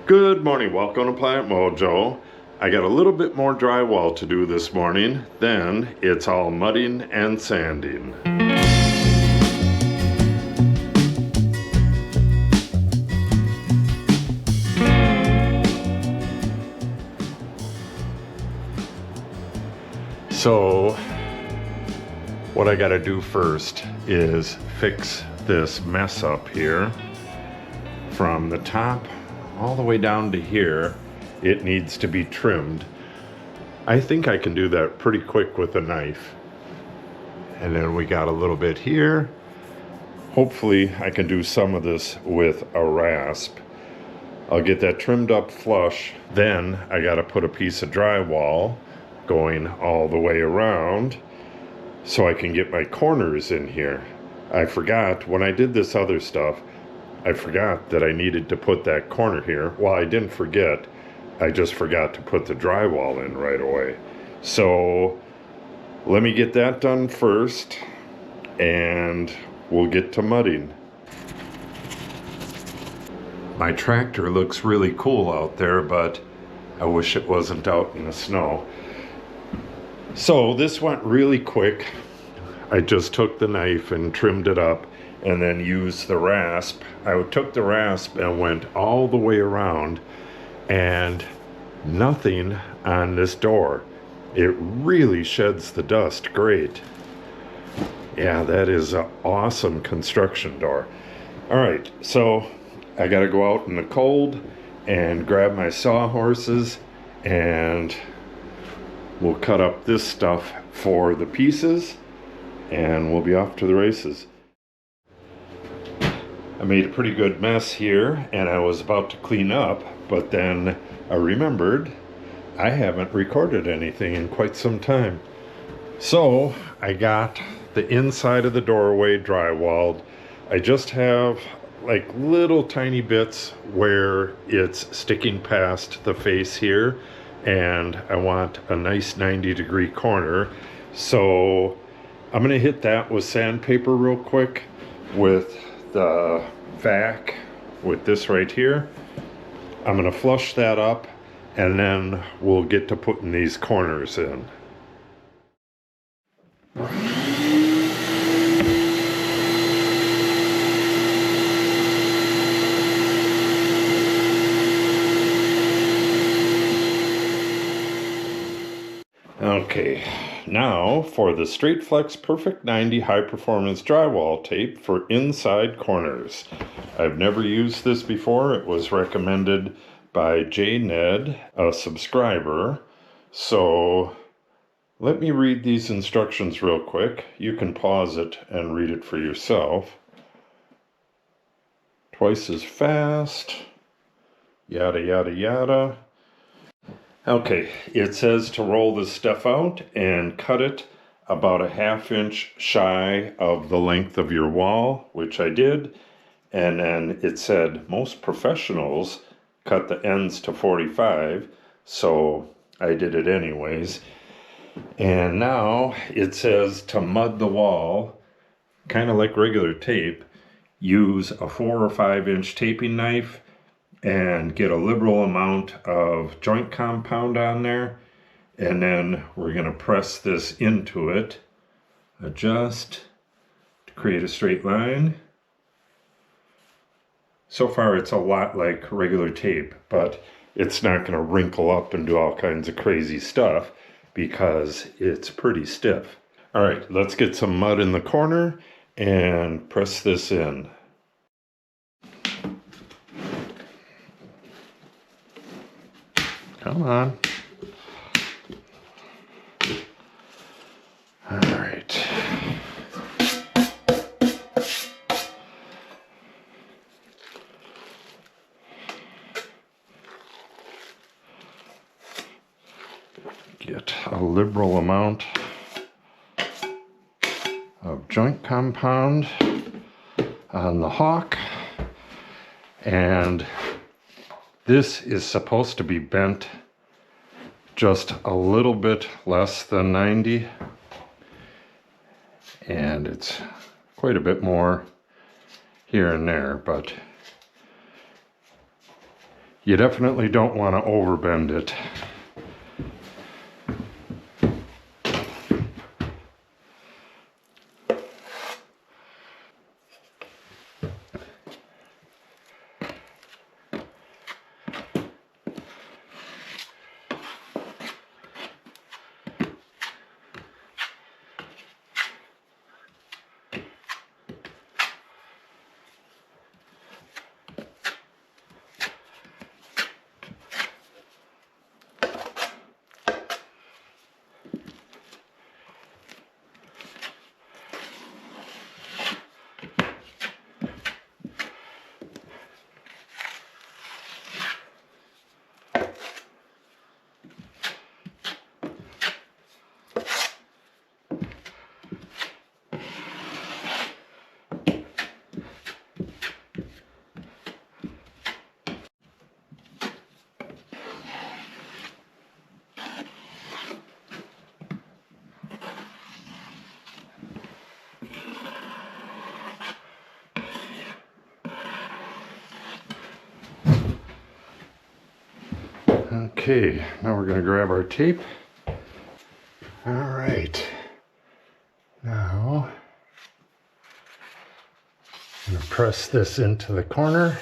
Good morning, welcome to Planet Mojo. I got a little bit more drywall to do this morning, then it's all mudding and sanding. So, what I gotta do first is fix this mess up here from the top all the way down to here. It needs to be trimmed. I think I can do that pretty quick with a knife. And then we got a little bit here. Hopefully I can do some of this with a rasp. I'll get that trimmed up flush. Then I gotta put a piece of drywall going all the way around so I can get my corners in here. I forgot when I did this other stuff, I forgot that I needed to put that corner here. Well, I didn't forget, I just forgot to put the drywall in right away. So let me get that done first and we'll get to mudding. My tractor looks really cool out there, but I wish it wasn't out in the snow. So this went really quick. I just took the knife and trimmed it up and then used the rasp. I took the rasp and went all the way around and nothing on this door. It really sheds the dust great. Yeah, that is an awesome construction door. All right, so I gotta go out in the cold and grab my sawhorses and we'll cut up this stuff for the pieces and we'll be off to the races. I made a pretty good mess here and I was about to clean up, but then I remembered I haven't recorded anything in quite some time. So I got the inside of the doorway drywalled. I just have like little tiny bits where it's sticking past the face here and I want a nice 90-degree corner. So I'm gonna hit that with sandpaper real quick with the vac with this right here. I'm gonna flush that up and then we'll get to putting these corners in. Okay, now for the Straight Flex Perfect 90 high performance drywall tape for inside corners. I've never used this before. It was recommended by J Ned, a subscriber. So let me read these instructions real quick. You can pause it and read it for yourself. Twice as fast, yada yada yada. Okay, it says to roll this stuff out and cut it about a 1/2 inch shy of the length of your wall, which I did. And then it said most professionals cut the ends to 45, so I did it anyways. And now it says to mud the wall, kind of like regular tape, use a 4 or 5 inch taping knife and get a liberal amount of joint compound on there, and then we're going to press this into it, adjust to create a straight line. So far it's a lot like regular tape, but it's not going to wrinkle up and do all kinds of crazy stuff because it's pretty stiff. All right, let's get some mud in the corner and press this in. Come on. All right. Get a liberal amount of joint compound on the hawk, and this is supposed to be bent just a little bit less than 90, and it's quite a bit more here and there, but You definitely don't want to overbend it. Okay, now we're going to grab our tape. All right, now I'm going to press this into the corner.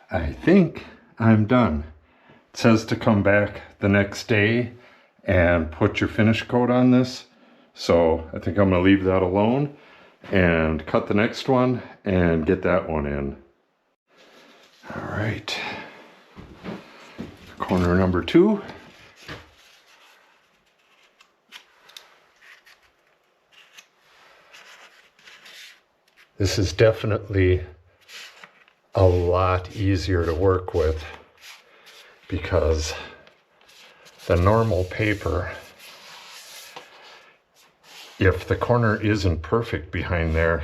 I think I'm done. It says to come back the next day and put your finish coat on this. So I think I'm gonna leave that alone and cut the next one and get that one in. All right, corner number 2. This is definitely a lot easier to work with because the normal paper, if the corner isn't perfect behind there,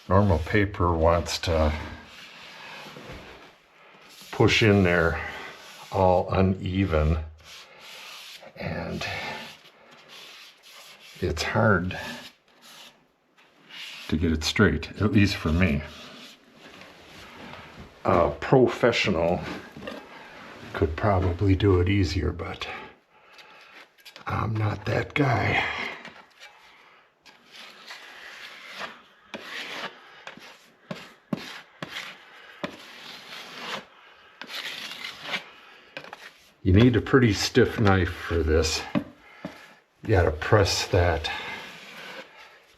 normal paper wants to push in there all uneven, and it's hard to get it straight, at least for me. A professional could probably do it easier, but I'm not that guy. You need a pretty stiff knife for this. You gotta press that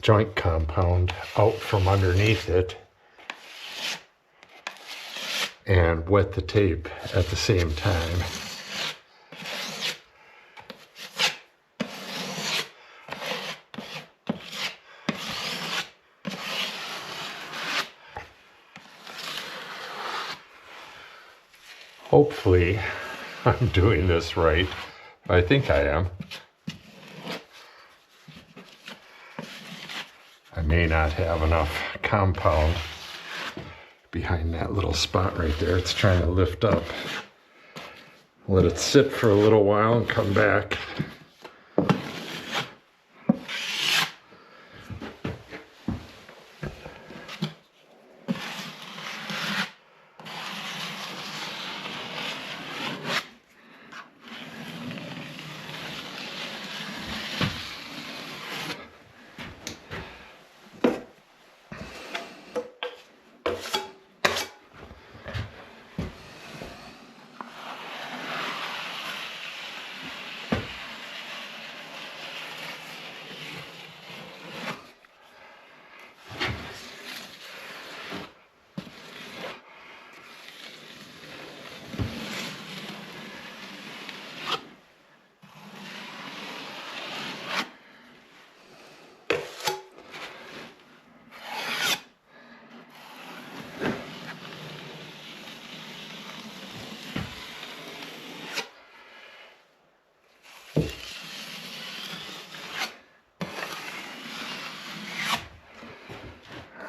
joint compound out from underneath it and wet the tape at the same time. Hopefully I'm doing this right. I think I am. I may not have enough compound behind that little spot right there. It's trying to lift up. Let it sit for a little while and come back.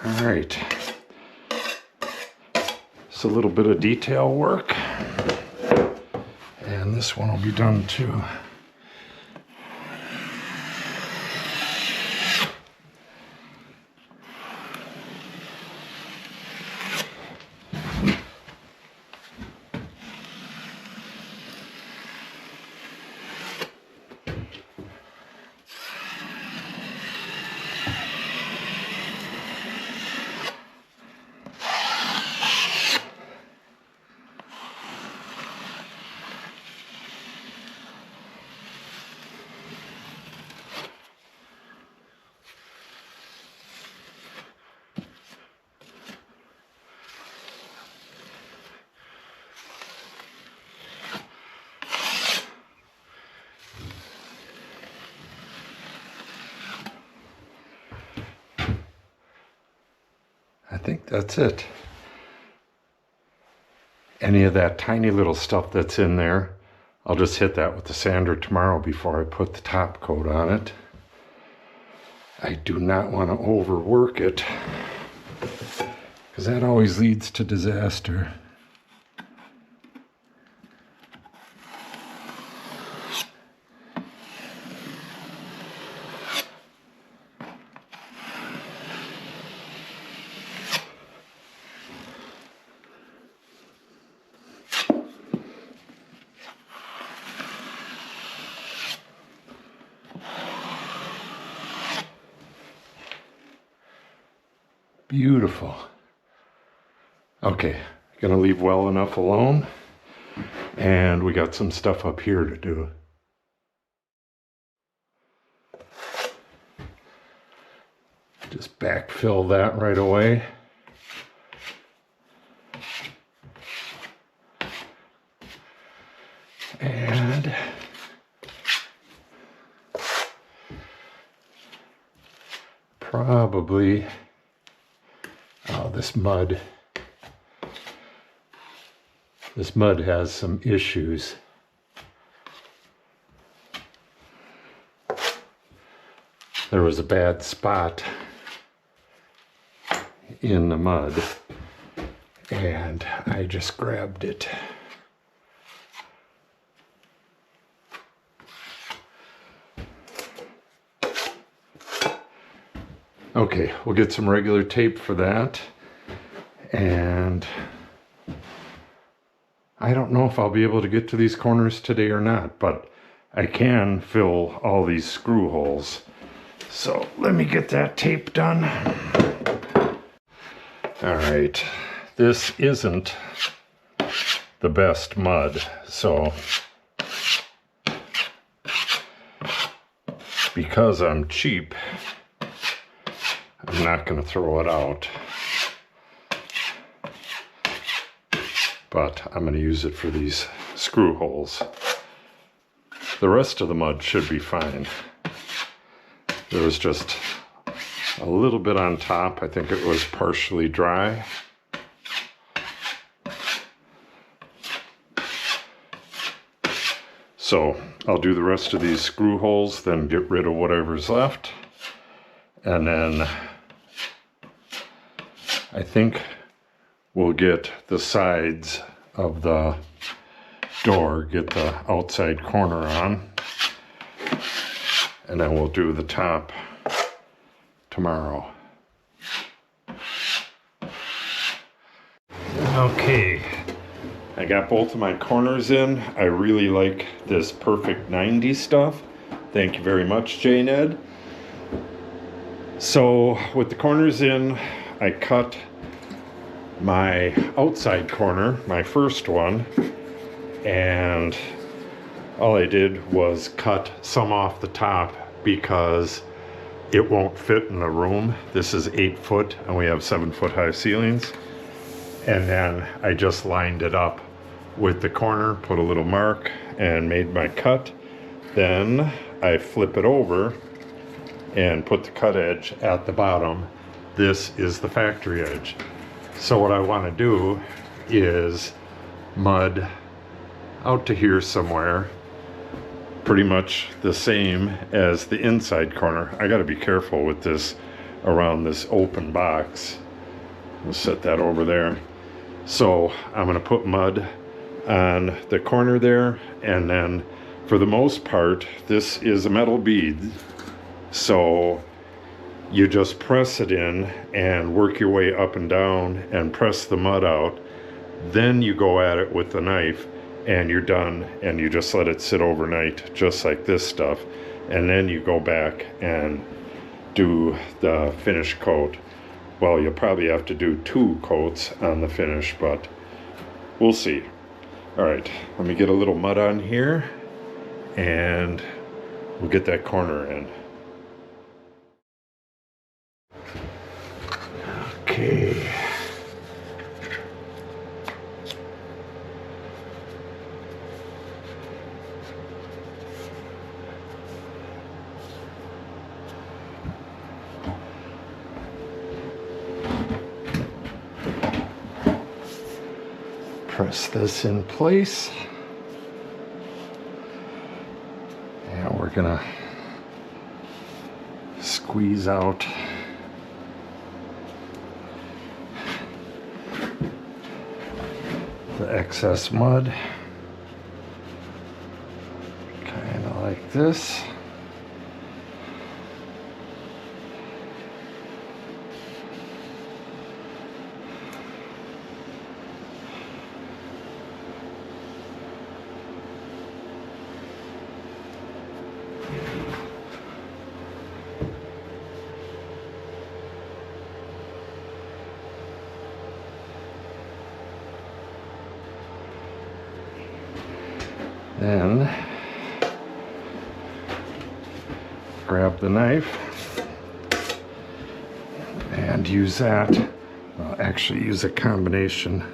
All right, it's a little bit of detail work, and this one will be done too. I think that's it. Any of that tiny little stuff that's in there, I'll just hit that with the sander tomorrow before I put the top coat on it. I do not want to overwork it, because that always leads to disaster. Beautiful. Okay, gonna leave well enough alone, and we got some stuff up here to do. Just backfill that right away. And probably, oh, this mud has some issues. There was a bad spot in the mud, and I just grabbed it. Okay, we'll get some regular tape for that, and I don't know if I'll be able to get to these corners today or not, but I can fill all these screw holes. So let me get that tape done. All right, this isn't the best mud, so because I'm cheap, I'm not going to throw it out, but I'm going to use it for these screw holes. The rest of the mud should be fine. There was just a little bit on top. I think it was partially dry. So I'll do the rest of these screw holes, then get rid of whatever's left. And then I think we'll get the sides of the door, get the outside corner on. And then we'll do the top tomorrow. Okay, I got both of my corners in. I really like this Perfect 90 stuff. Thank you very much, J-Ned. So with the corners in, I cut my outside corner, my first one, and all I did was cut some off the top because it won't fit in the room. This is 8 foot and we have 7 foot high ceilings. And then I just lined it up with the corner, put a little mark and made my cut. Then I flip it over and put the cut edge at the bottom. This is the factory edge. So what I want to do is mud out to here somewhere, pretty much the same as the inside corner. I got to be careful with this around this open box. We'll set that over there. So I'm going to put mud on the corner there, and then for the most part this is a metal bead, so you just press it in and work your way up and down and press the mud out. Then you go at it with the knife and you're done, and you just let it sit overnight just like this stuff, and then you go back and do the finish coat. Well, you'll probably have to do 2 coats on the finish, but we'll see. All right, let me get a little mud on here and we'll get that corner in. Okay. Press this in place. And we're gonna squeeze out the excess mud, kind of like this. Then grab the knife and use that. Well, actually use a combination.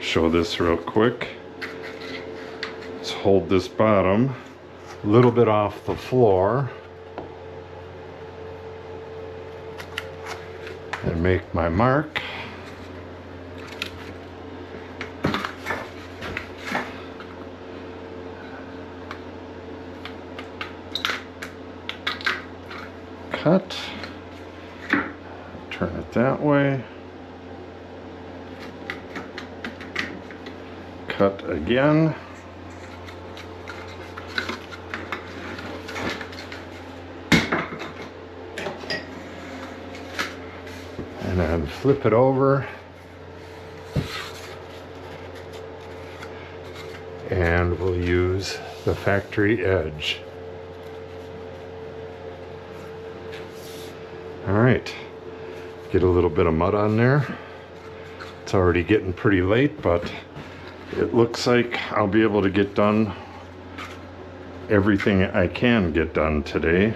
show this real quick. Let's hold this bottom a little bit off the floor and make my mark. Cut, turn it that way, cut again, and then flip it over, and we'll use the factory edge. All right, get a little bit of mud on there. It's already getting pretty late, but it looks like I'll be able to get done everything I can get done today.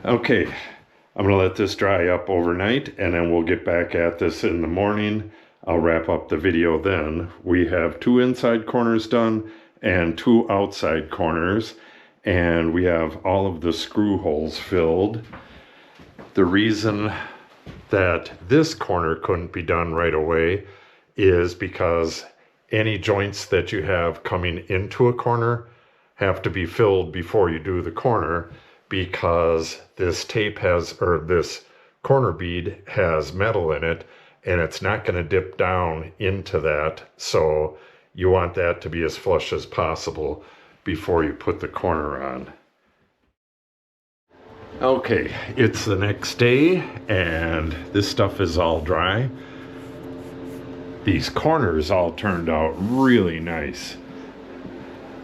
Okay, I'm gonna let this dry up overnight and then we'll get back at this in the morning. I'll wrap up the video then. We have 2 inside corners done and 2 outside corners, and we have all of the screw holes filled. The reason that this corner couldn't be done right away is because any joints that you have coming into a corner have to be filled before you do the corner, because this tape has, or this corner bead has metal in it, and it's not going to dip down into that. So you want that to be as flush as possible before you put the corner on. Okay, it's the next day and this stuff is all dry. These corners all turned out really nice.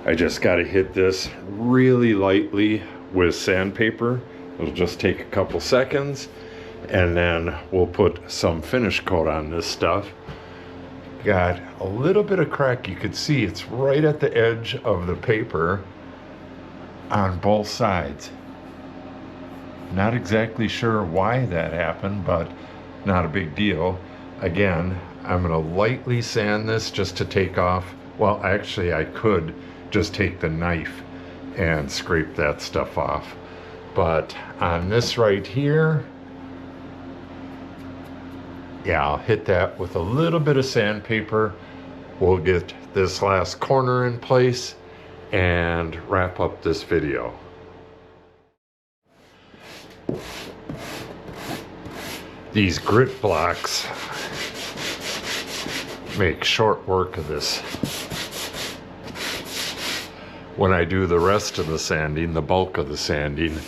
I just got to hit this really lightly with sandpaper. It'll just take a couple seconds, and then we'll put some finish coat on this stuff. Got a little bit of crack. You could see it's right at the edge of the paper on both sides. Not exactly sure why that happened, but not a big deal. Again, I'm gonna lightly sand this just to take off. Well, actually I could just take the knife and scrape that stuff off. But on this right here, yeah, I'll hit that with a little bit of sandpaper. We'll get this last corner in place and wrap up this video. These grit blocks make short work of this. When I do the rest of the sanding, the bulk of the sanding,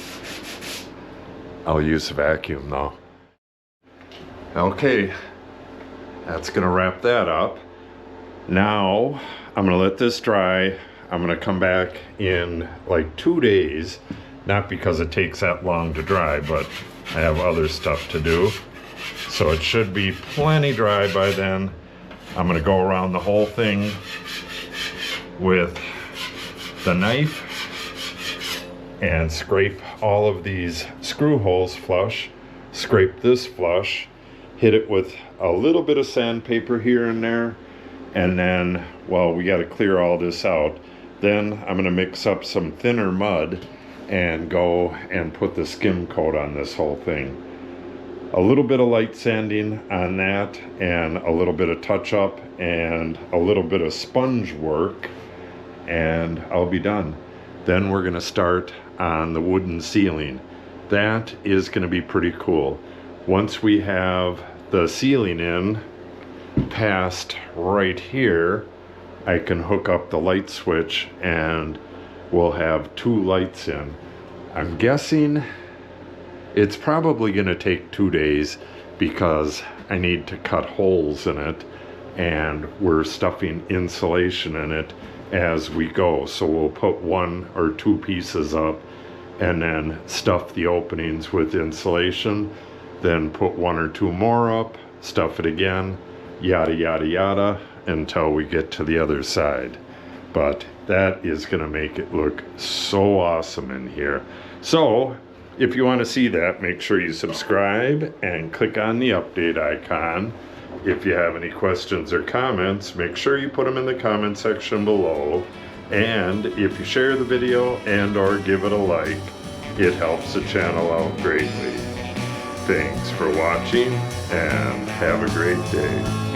I'll use a vacuum though. Okay, that's gonna wrap that up. Now, I'm gonna let this dry. I'm gonna come back in like 2 days, not because it takes that long to dry, but I have other stuff to do. So it should be plenty dry by then. I'm gonna go around the whole thing with the knife and scrape all of these screw holes flush, scrape this flush, hit it with a little bit of sandpaper here and there, and then, well, we got to clear all this out. Then I'm going to mix up some thinner mud and go and put the skim coat on this whole thing. A little bit of light sanding on that, and a little bit of touch up and a little bit of sponge work, and I'll be done. Then we're going to start on the wooden ceiling. That is going to be pretty cool. Once we have the ceiling in past right here, I can hook up the light switch and we'll have 2 lights in. I'm guessing it's probably going to take 2 days because I need to cut holes in it, and we're stuffing insulation in it as we go. So we'll put 1 or 2 pieces up and then stuff the openings with insulation, then put 1 or 2 more up, stuff it again, yada yada yada, until we get to the other side. But that is going to make it look so awesome in here. So if you want to see that, make sure you subscribe and click on the update icon. If you have any questions or comments, make sure you put them in the comment section below. And if you share the video and or give it a like, it helps the channel out greatly. Thanks for watching and have a great day.